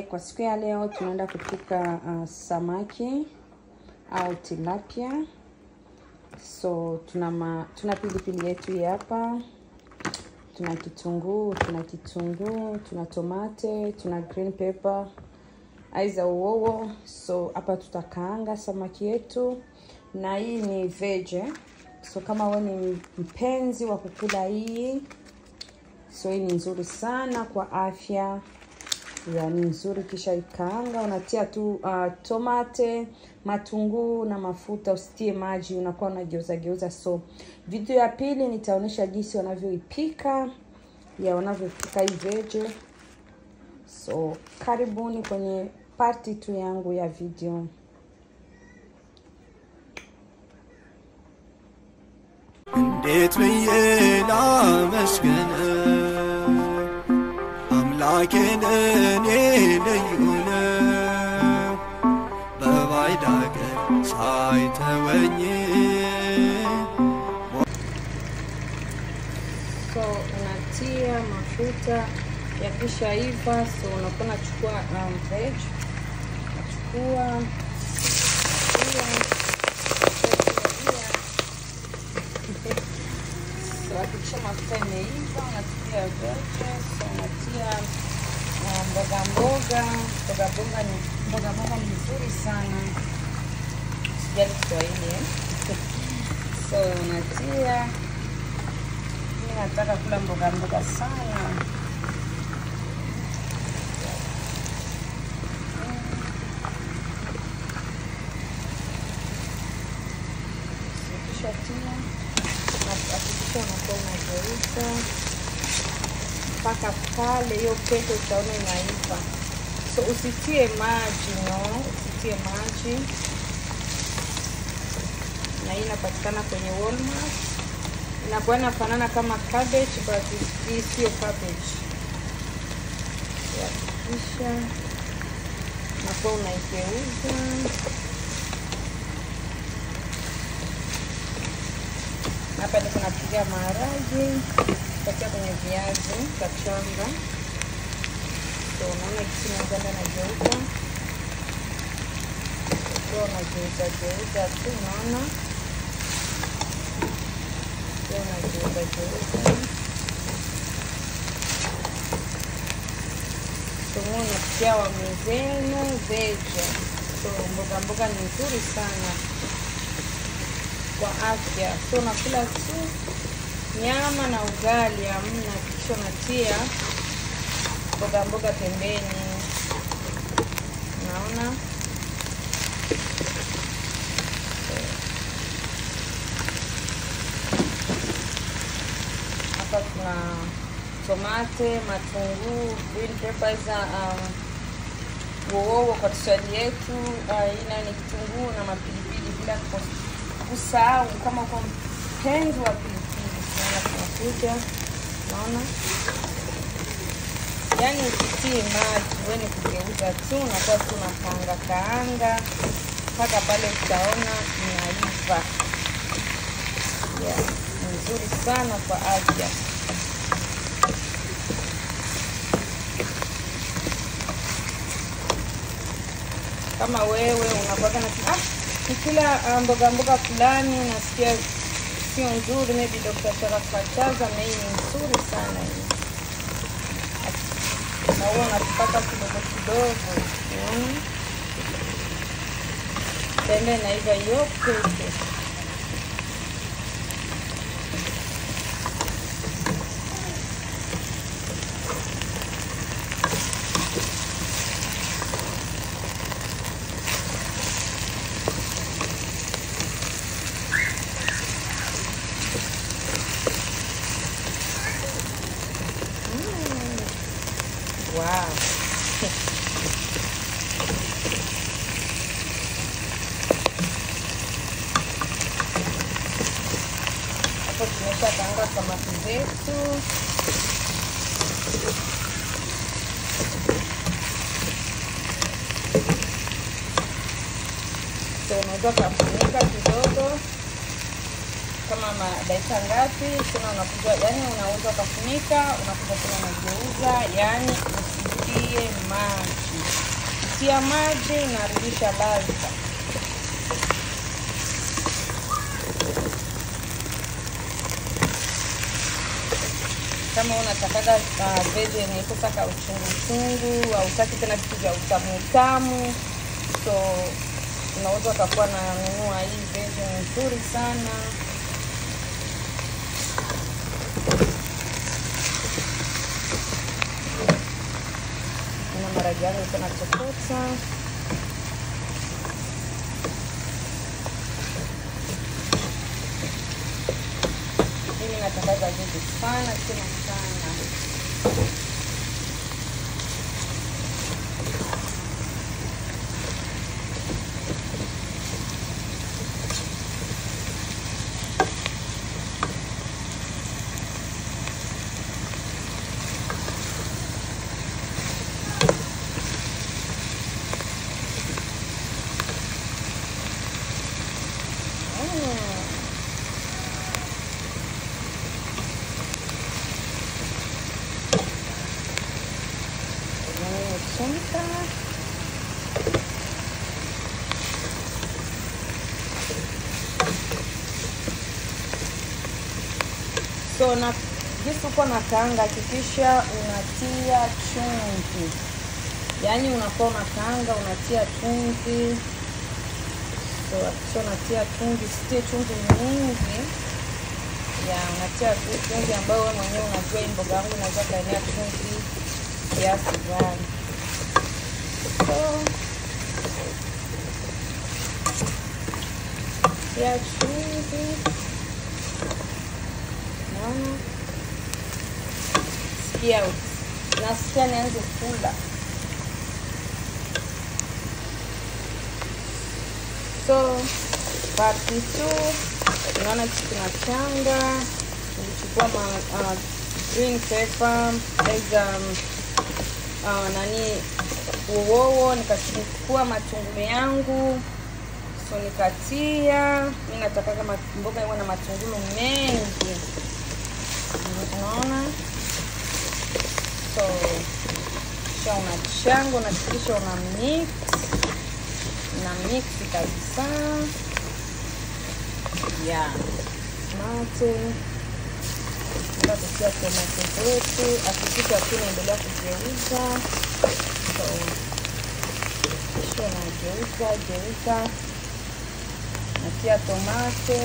Kwa siku ya leo tunaenda kupika samaki au tilapia. So tuna pilipili yetu hapa. Tuna kitunguu, tuna tomate, tuna green pepper, aiza uowo. So hapa tutakaanga samaki yetu. Na hii ni vege. So kama wewe ni mpenzi wa kukula hii, so hii ni nzuri sana kwa afya. Yani nzuri, kisha ikaanga, unatia tu tomate, matunguu na mafuta, usitie maji, unakuwa unageuza. So video ya pili nitaonyesha jinsi wanavyoipika, wanavyopika hii vege. So karibuni kwenye part 2 yangu ya video. እንዴት ብዬ ላመስግን አምላኬን እኔ ልዩ ነው በባዕድ አገር ሳይተወኝ So unatia mafuta yakishaiva, so unakuwa unachukua veg, so hakikisha mafuta imeiva, unatia veg, so unatia mboga ni nzuri sana. Sijali Kiswahili. So unatia, mimi nataka kula mboga sana. Hakikisha unakuwa unageuza mpaka pale hiyo pete utaona inaiva. So usitie maji, usitie maji. Na hii inapatikana kwenye Walmart. Inakuwa inafanana kama cabbage, but hii sio cabbage. Hakikisha unakuwa unaigeuza. Hapa niko napiga maharage, katia kwenye viazi kachanga. So unaona kisi nazanda na geuza. So unageuza tu, unaona. So unageuza. So unapikia wa mizenu vege. So mboga ni nzuri sana kwa afya. So nakula tu nyama na ugali, hamna, kisha natia mboga pembeni. Unaona? Hapa kuna tomate, matunguu, green peppers, uowo kwa Kiswahili yetu, ina ni kitunguu na mapilipili, bila kusahau kama kwa mpenzi wa pilipili. Sana tunakuja, unaona? Yani usitie maji, wewe ni kugeuza tu, unakuwa tu unakaanga mpaka pale utaona inaiva. Nzuri sana kwa afya. Kama wewe unakuwa na nikila mboga fulani nasikia sio nzuri, maybe Dr. Sharafachaza hii ni nzuri sana hii. Na wewe unapata kidogo. Tende na iva yote. Wow. Hapo tumeshakaanga samaki zetu. So unaweza kufunika kidogo kama dakika ngapi, tena unakuja, yani unaweza kufunika, unakuja tena unageuza, yani usitie usitie maji. Ukitia maji inarudisha ladha. Kama unataka vege yenye iko saka uchungu au utaki tena vitu vya utamu, so unaweza ukakuwa na nunua hii vege nzuri sana. Na maragi yangu tena chokota. Mimi nataka vege sana tena sana. So na jinsi uko na kaanga, hakikisha unatia chumvi. Yaani unakuwa unakaanga unatia chumvi. So hakikisha unatia chumvi, sitie chumvi nyingi. Ya unatia chumvi ambayo wewe mwenyewe unajua hii mboga yangu inaweza kaenea chumvi kiasi gani. So ya chumvi. Nasikia nianze kula. So part 2 unaona tunachanga. Nilichukua green pepper, uwowo, nikachukua matungulu yangu. So nikatia, mimi nataka kama mboga iwe na matungulu mengi. Unaona? So kisha unachanga, unahakikisha una mix kabisa. Yeah. Mate. Ndio kutia tomato zetu, hakikisha tunaendelea kugeuza. So kisha unageuza. Natia tomate.